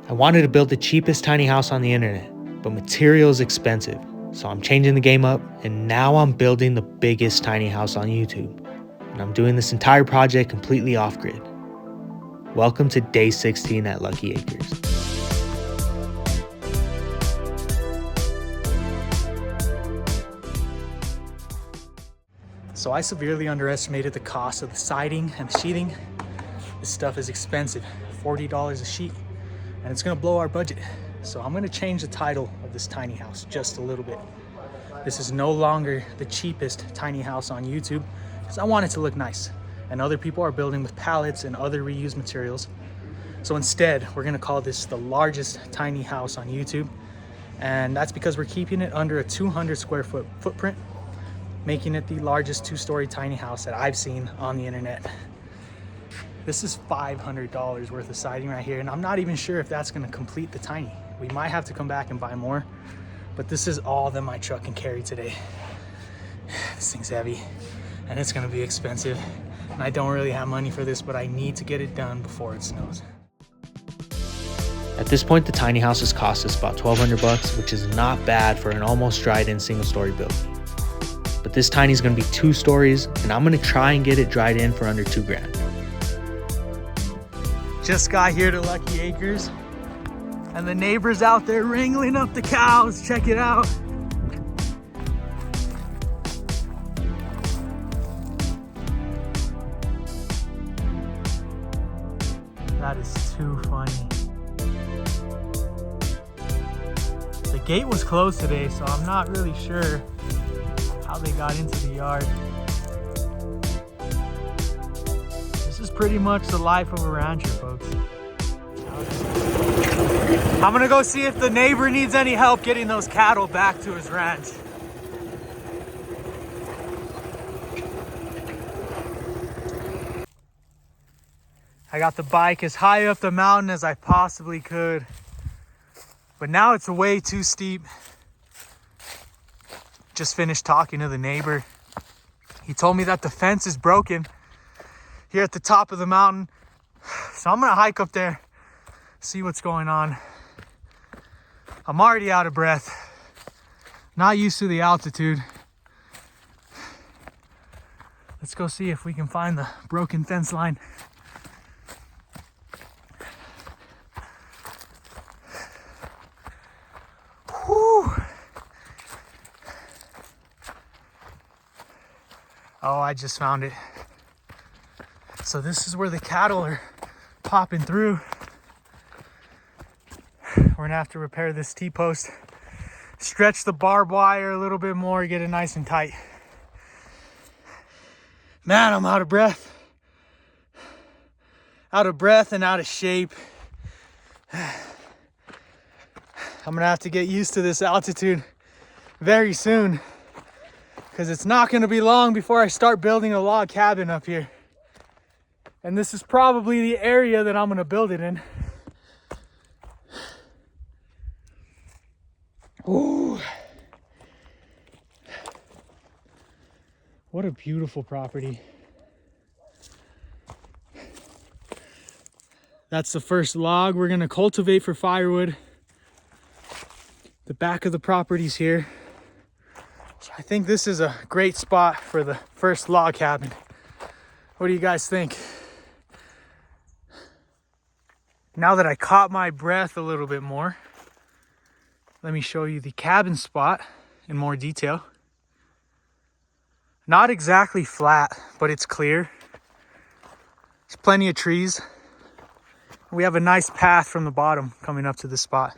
I wanted to build the cheapest tiny house on the internet, but material is expensive. So I'm changing the game up, and now I'm building the biggest tiny house on YouTube. And I'm doing this entire project completely off-grid. Welcome to day 16 at Lucky Acres. So I severely underestimated the cost of the siding and the sheathing. This stuff is expensive, $40 a sheet, and it's gonna blow our budget. So I'm gonna change the title of this tiny house just a little bit. This is no longer the cheapest tiny house on YouTube because I want it to look nice. And other people are building with pallets and other reused materials. So instead, we're gonna call this the largest tiny house on YouTube. And that's because we're keeping it under a 200 square foot footprint, making it the largest two-story tiny house that I've seen on the internet. This is $500 worth of siding right here, and I'm not even sure if that's gonna complete the tiny. We might have to come back and buy more, but this is all that my truck can carry today. This thing's heavy, and it's gonna be expensive, and I don't really have money for this, but I need to get it done before it snows. At this point, the tiny house has cost us about $1,200, which is not bad for an almost dried-in single-story build. But this tiny is gonna be 2 stories, and I'm gonna try and get it dried in for under $2,000. Just got here to Lucky Acres, and the neighbor's out there wrangling up the cows. Check it out. That is too funny. The gate was closed today, so I'm not really sure how they got into the yard. This is pretty much the life of a rancher, folks. I'm gonna go see if the neighbor needs any help getting those cattle back to his ranch. I got the bike as high up the mountain as I possibly could, but now it's way too steep. Just finished talking to the neighbor. He told me that the fence is broken here at the top of the mountain. So I'm gonna hike up there, see what's going on. I'm already out of breath, not used to the altitude. Let's go see if we can find the broken fence line. Whew. Oh, I just found it. So this is where the cattle are popping through. We're gonna have to repair this T-post, stretch the barbed wire a little bit more, get it nice and tight. Man, I'm out of breath. Out of breath and out of shape. I'm gonna have to get used to this altitude very soon, because it's not gonna be long before I start building a log cabin up here. And this is probably the area that I'm gonna build it in. Ooh. What a beautiful property. That's the first log we're gonna cultivate for firewood. The back of the property's here. So I think this is a great spot for the first log cabin. What do you guys think? Now that I caught my breath a little bit more, let me show you the cabin spot in more detail. Not exactly flat, but it's clear. There's plenty of trees. We have a nice path from the bottom coming up to this spot.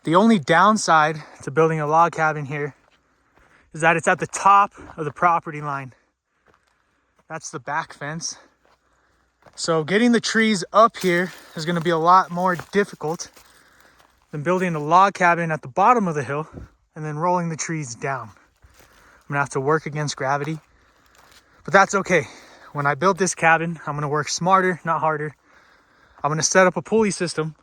The only downside to building a log cabin here is that it's at the top of the property line. That's the back fence. So getting the trees up here is going to be a lot more difficult than building a log cabin at the bottom of the hill and then rolling the trees down. I'm gonna have to work against gravity, but that's okay. When I build this cabin, I'm gonna work smarter, not harder. I'm gonna set up a pulley system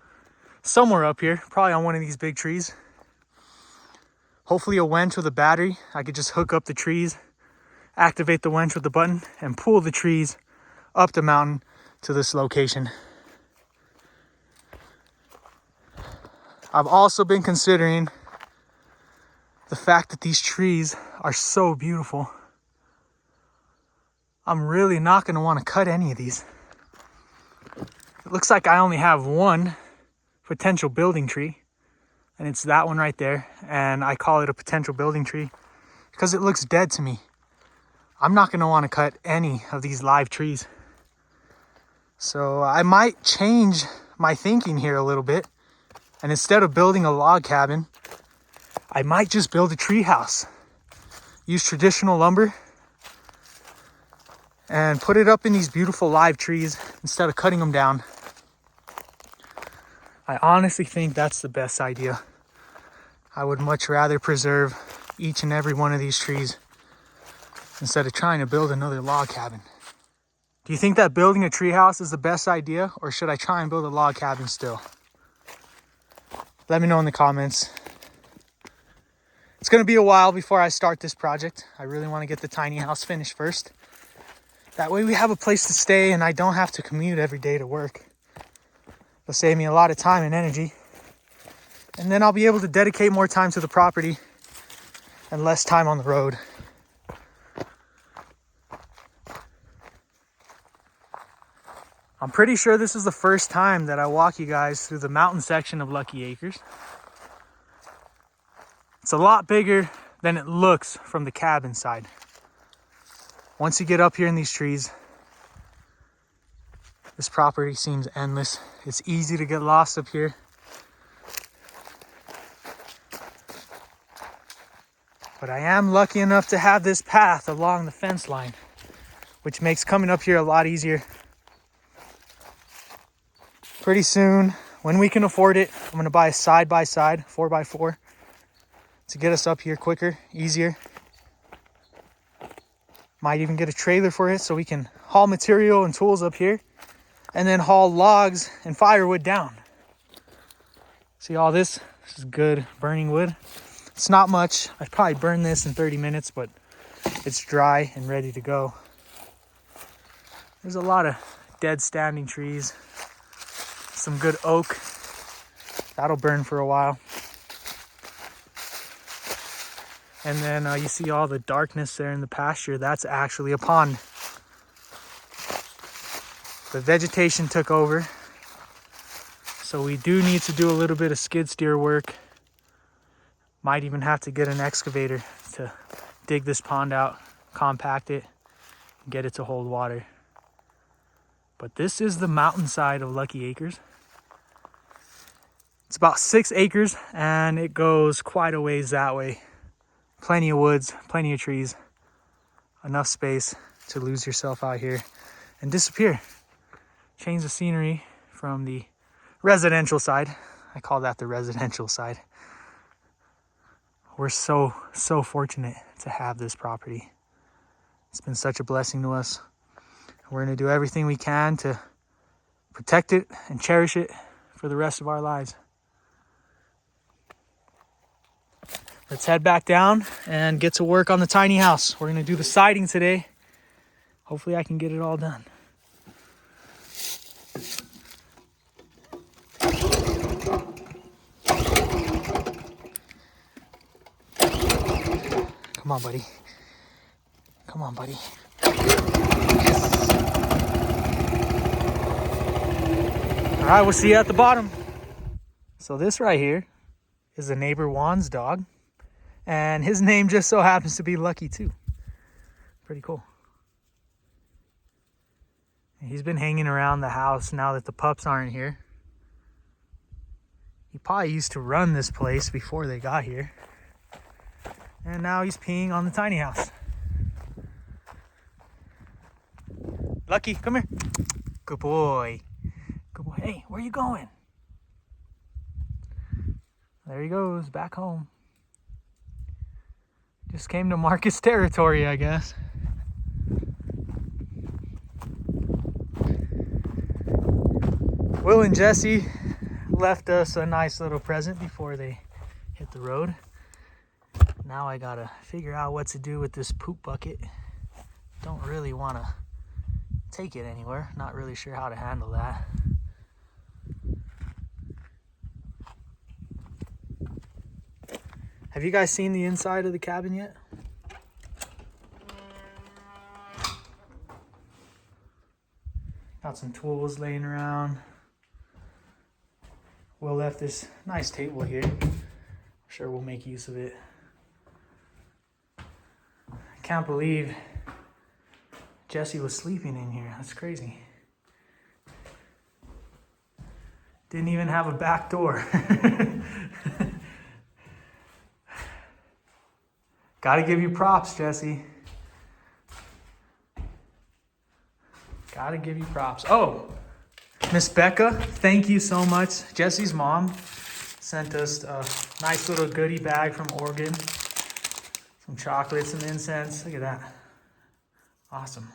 somewhere up here, probably on one of these big trees. Hopefully a winch with a battery. I could just hook up the trees, activate the winch with the button, and pull the trees up the mountain to this location. I've also been considering the fact that these trees are so beautiful. I'm really not going to want to cut any of these. It looks like I only have one potential building tree, and it's that one right there. And I call it a potential building tree because it looks dead to me. I'm not going to want to cut any of these live trees. So I might change my thinking here a little bit. And instead of building a log cabin, I might just build a tree house. Use traditional lumber and put it up in these beautiful live trees instead of cutting them down. I honestly think that's the best idea. I would much rather preserve each and every one of these trees instead of trying to build another log cabin. Do you think that building a tree house is the best idea, or should I try and build a log cabin still? Let me know in the comments. It's going to be a while before I start this project. I really want to get the tiny house finished first. That way we have a place to stay and I don't have to commute every day to work. It'll save me a lot of time and energy. And then I'll be able to dedicate more time to the property and less time on the road. I'm pretty sure this is the first time that I walk you guys through the mountain section of Lucky Acres. It's a lot bigger than it looks from the cabin side. Once you get up here in these trees, this property seems endless. It's easy to get lost up here. But I am lucky enough to have this path along the fence line, which makes coming up here a lot easier. Pretty soon, when we can afford it, I'm going to buy a side-by-side 4x4 to get us up here quicker, easier. Might even get a trailer for it so we can haul material and tools up here and then haul logs and firewood down. See all this? This is good burning wood. It's not much. I'd probably burn this in 30 minutes, but it's dry and ready to go. There's a lot of dead standing trees. Some good oak. That'll burn for a while. And then you see all the darkness there in the pasture. That's actually a pond. The vegetation took over. So we do need to do a little bit of skid steer work. Might even have to get an excavator to dig this pond out, compact it, and get it to hold water. But this is the mountainside of Lucky Acres. It's about 6 acres and it goes quite a ways that way. Plenty of woods, plenty of trees, enough space to lose yourself out here and disappear. Change the scenery from the residential side. I call that the residential side. We're so fortunate to have this property. It's been such a blessing to us. We're going to do everything we can to protect it and cherish it for the rest of our lives. Let's head back down and get to work on the tiny house. We're going to do the siding today. Hopefully I can get it all done. Come on, buddy. Come on, buddy. Yes. All right, we'll see you at the bottom. So this right here is the neighbor Juan's dog. And his name just so happens to be Lucky too. Pretty cool. He's been hanging around the house now that the pups aren't here. He probably used to run this place before they got here. And now he's peeing on the tiny house. Lucky, come here. Good boy. Good boy. Hey, where you going? There he goes, back home. Just came to Marcus territory, I guess. Will and Jesse left us a nice little present before they hit the road. Now I gotta figure out what to do with this poop bucket. Don't really want to take it anywhere. Not really sure how to handle that. Have you guys seen the inside of the cabin yet? Got some tools laying around. Will left this nice table here. I'm sure we'll make use of it. I can't believe Jesse was sleeping in here. That's crazy. Didn't even have a back door. Gotta give you props, Jesse. Gotta give you props. Oh, Miss Becca, thank you so much. Jesse's mom sent us a nice little goodie bag from Oregon. Some chocolates, some incense. Look at that. Awesome.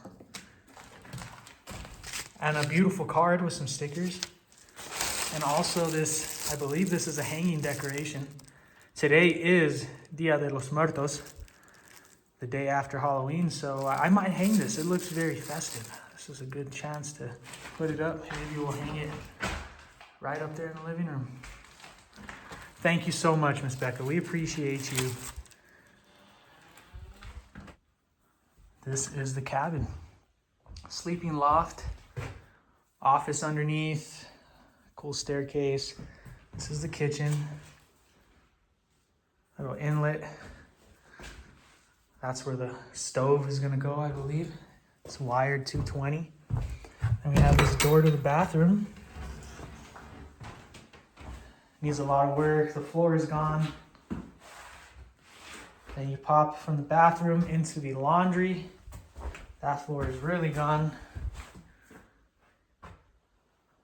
And a beautiful card with some stickers. And also this, I believe this is a hanging decoration. Today is Dia de los Muertos, the day after Halloween, so I might hang this. It looks very festive. This is a good chance to put it up. Maybe we'll hang it right up there in the living room. Thank you so much, Miss Becca. We appreciate you. This is the cabin. Sleeping loft, office underneath, cool staircase. This is the kitchen. Little inlet. That's where the stove is gonna go, I believe. It's wired 220. And we have this door to the bathroom. Needs a lot of work. The floor is gone. Then you pop from the bathroom into the laundry. That floor is really gone.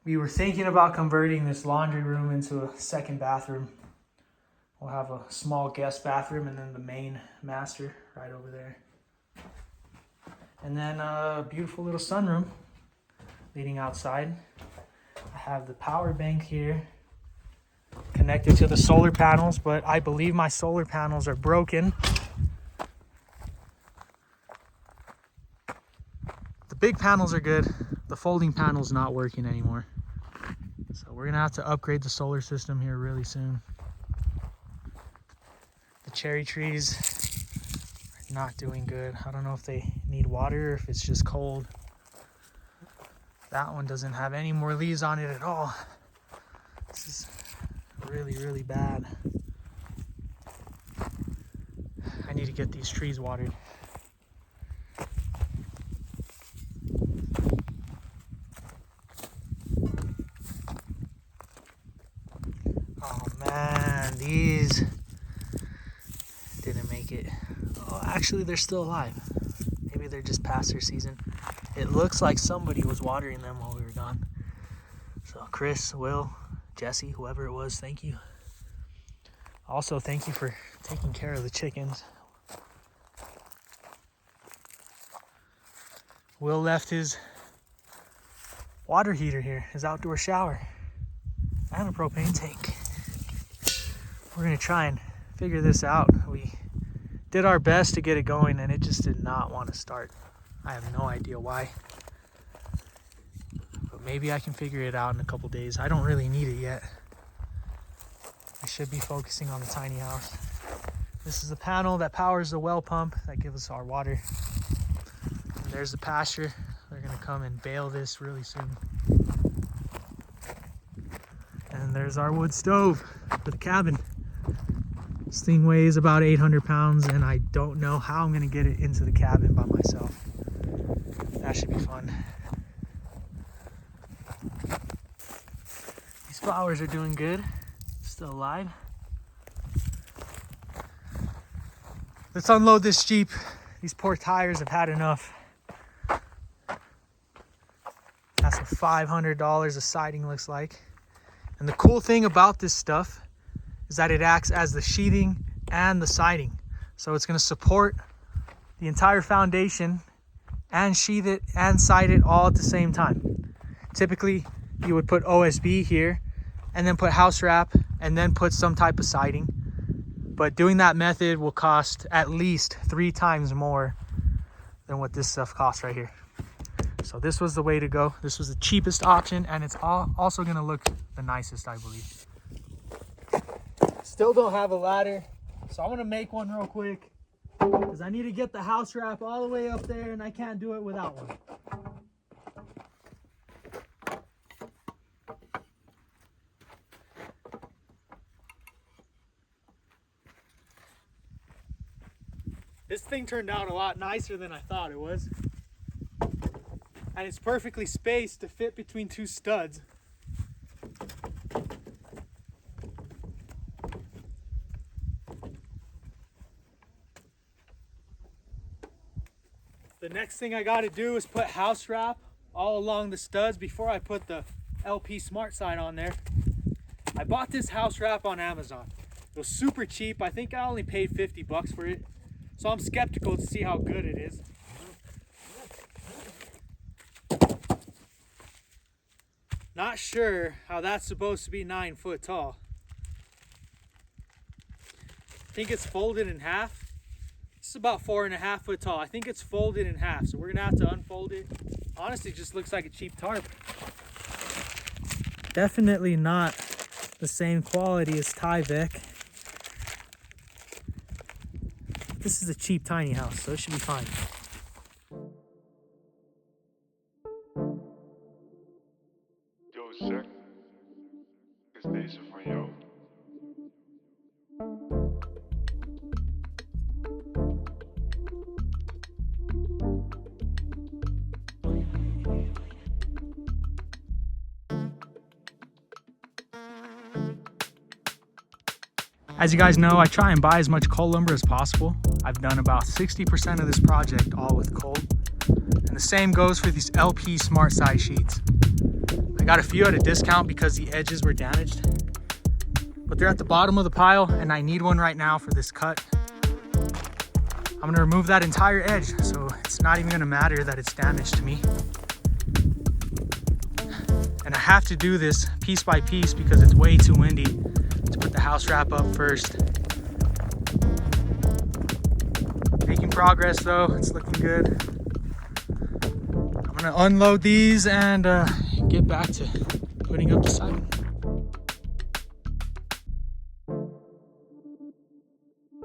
We were thinking about converting this laundry room into a second bathroom. We'll have a small guest bathroom and then the main master right over there. And then a beautiful little sunroom leading outside. I have the power bank here connected to the solar panels, but I believe my solar panels are broken. The big panels are good. The folding panel's not working anymore. So we're gonna have to upgrade the solar system here really soon. The cherry trees are not doing good. I don't know if they need water or if it's just cold. That one doesn't have any more leaves on it at all. This is really, really bad. I need to get these trees watered. Oh man, these didn't make it. Oh, actually they're still alive. Maybe they're just past their season. It looks like somebody was watering them while we were gone. So Chris, Will, Jesse, whoever it was, thank you. Also, thank you for taking care of the chickens. Will left his water heater here, his outdoor shower, and a propane tank. We're gonna try and figure this out. We did our best to get it going and it just did not want to start. I have no idea why. But maybe I can figure it out in a couple days. I don't really need it yet. I should be focusing on the tiny house. This is the panel that powers the well pump that gives us our water. And there's the pasture. They're gonna come and bale this really soon. And there's our wood stove for the cabin. This thing weighs about 800 pounds and I don't know how I'm gonna get it into the cabin by myself. That should be fun. These flowers are doing good. Still alive. Let's unload this Jeep. These poor tires have had enough. That's what $500 of siding looks like. And the cool thing about this stuff is that it acts as the sheathing and the siding. So it's gonna support the entire foundation and sheath it and side it all at the same time. Typically, you would put OSB here and then put house wrap and then put some type of siding. But doing that method will cost at least 3 times more than what this stuff costs right here. So this was the way to go. This was the cheapest option and it's also gonna look the nicest, I believe. Still don't have a ladder So I'm gonna make one real quick because I need to get the house wrap all the way up there and I can't do it without one. This thing turned out a lot nicer than I thought it was. And it's perfectly spaced to fit between two studs. The next thing I gotta do is put house wrap all along the studs before I put the LP Smart Side on there. I bought this house wrap on Amazon. It was super cheap. I think I only paid 50 bucks for it. So I'm skeptical to see how good it is. Not sure how that's supposed to be 9 foot tall. I think it's folded in half. It's about 4.5 foot tall. I think it's folded in half, so we're gonna have to unfold it. Honestly, it just looks like a cheap tarp. Definitely not the same quality as Tyvek. This is a cheap tiny house, so it should be fine. Yo, zeg, is deze van jou? As you guys know, I try and buy as much coal lumber as possible. I've done about 60% of this project all with coal. And the same goes for these LP Smart Side sheets. I got a few at a discount because the edges were damaged. But they're at the bottom of the pile and I need one right now for this cut. I'm gonna remove that entire edge, so it's not even gonna matter that it's damaged to me. And I have to do this piece by piece because it's way too windy to put the house wrap up first. Making progress though, it's looking good. I'm gonna unload these and get back to putting up the siding.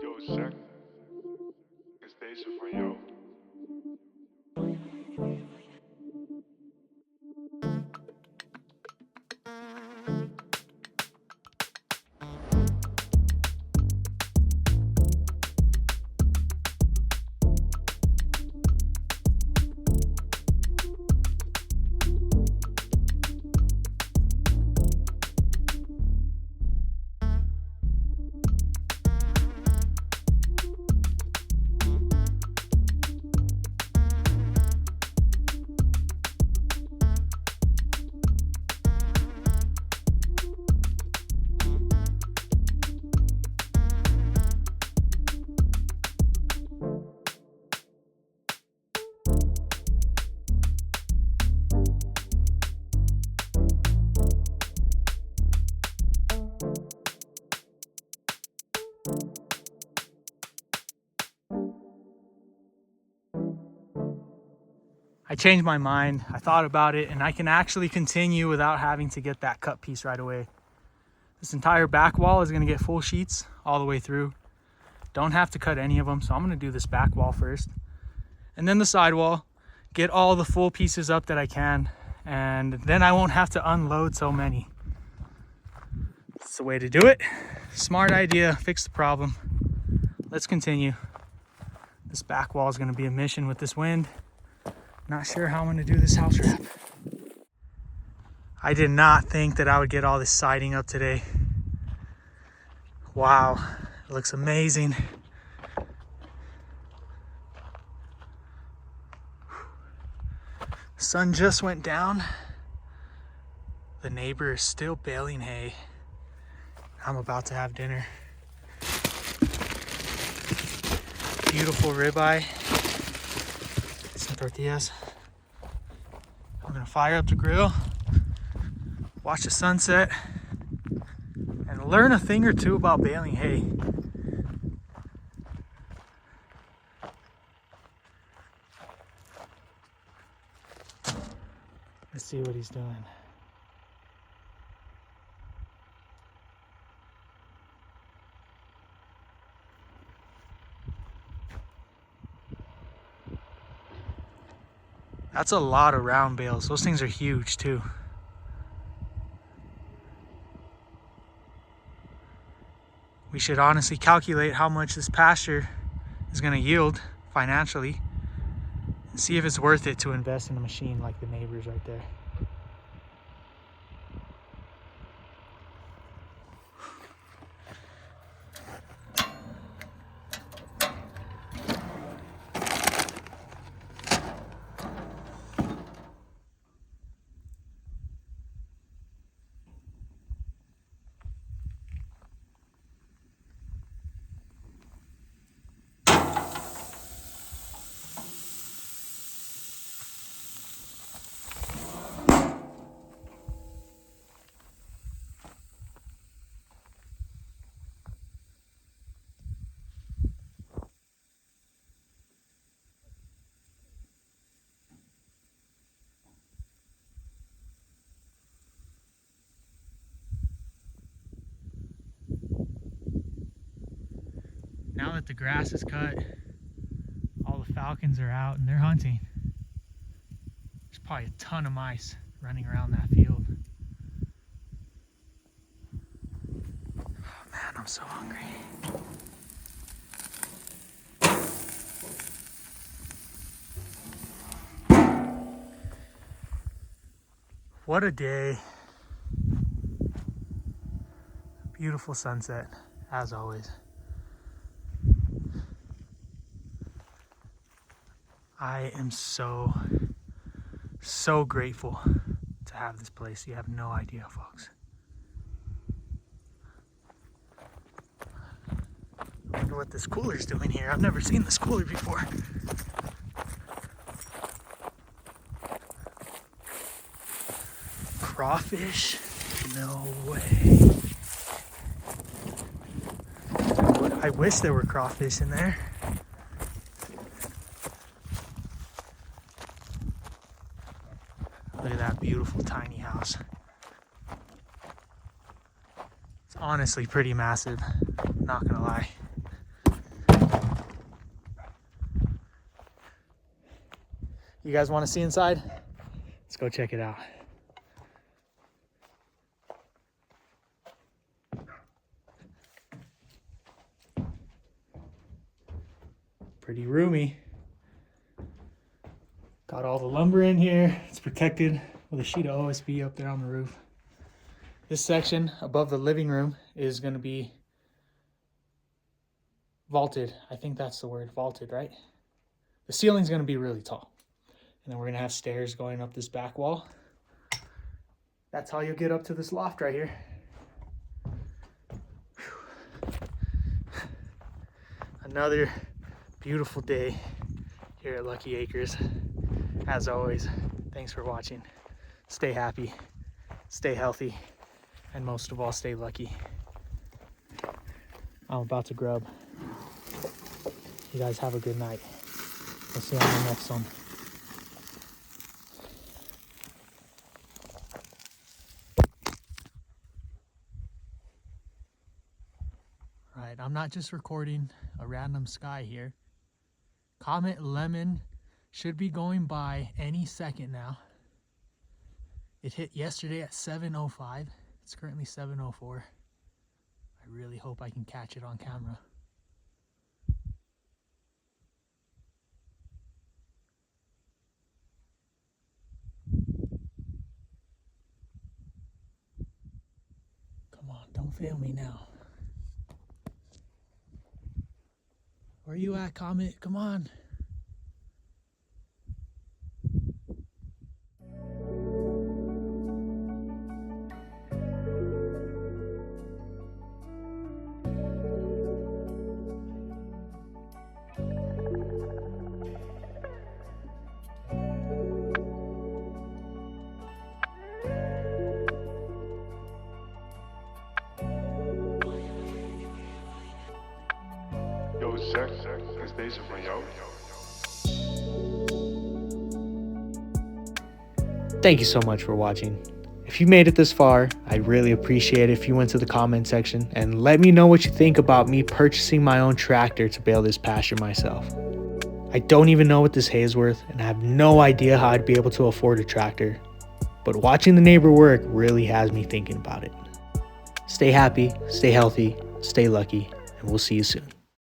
Yo, zeg, is deze van jou? I changed my mind. I thought about it and I can actually continue without having to get that cut piece right away. This entire back wall is gonna get full sheets all the way through. Don't have to cut any of them, so I'm gonna do this back wall first. And then the side wall, get all the full pieces up that I can, and then I won't have to unload so many. It's the way to do it. Smart idea, fix the problem. Let's continue. This back wall is gonna be a mission with this wind. Not sure how I'm gonna do this house wrap. I did not think that I would get all this siding up today. Wow, it looks amazing. Sun just went down. The neighbor is still baling hay. I'm about to have dinner. Beautiful ribeye. Some tortillas. I'm gonna fire up the grill, watch the sunset, and learn a thing or two about baling hay. Let's see what he's doing. That's a lot of round bales. Those things are huge too. We should honestly calculate how much this pasture is going to yield financially and see if it's worth it to invest in a machine like the neighbors right there. Now that the grass is cut, all the falcons are out and they're hunting. There's probably a ton of mice running around that field. Oh man, I'm so hungry. What a day. Beautiful sunset, as always. I am so grateful to have this place. You have no idea, folks. I wonder what this cooler's doing here. I've never seen this cooler before. Crawfish? No way. I wish there were crawfish in there. Look at that beautiful tiny house. It's honestly pretty massive, not gonna lie. You guys want to see inside? Let's go check it out. Pretty roomy. Got all the lumber in here. It's protected with a sheet of OSB up there on the roof. This section above the living room is going to be vaulted. I think that's the word, vaulted, right? The ceiling's going to be really tall. And then we're going to have stairs going up this back wall. That's how you'll get up to this loft right here. Whew. Another beautiful day here at Lucky Acres. As always, thanks for watching. Stay happy, stay healthy, and most of all, stay lucky. I'm about to grub. You guys have a good night. We'll see you on the next one. Right, I'm not just recording a random sky here. Comet Lemon should be going by any second now. It hit yesterday at 7:05. It's currently 7:04. I really hope I can catch it on camera. Come on, don't fail me now. Where you at, Comet? Come on. Yo, Zack, is deze van jou? Thank you so much for watching. If you made it this far, I'd really appreciate it if you went to the comment section and let me know what you think about me purchasing my own tractor to bale this pasture myself. I don't even know what this hay is worth, and I have no idea how I'd be able to afford a tractor. But watching the neighbor work really has me thinking about it. Stay happy, stay healthy, stay lucky, and we'll see you soon.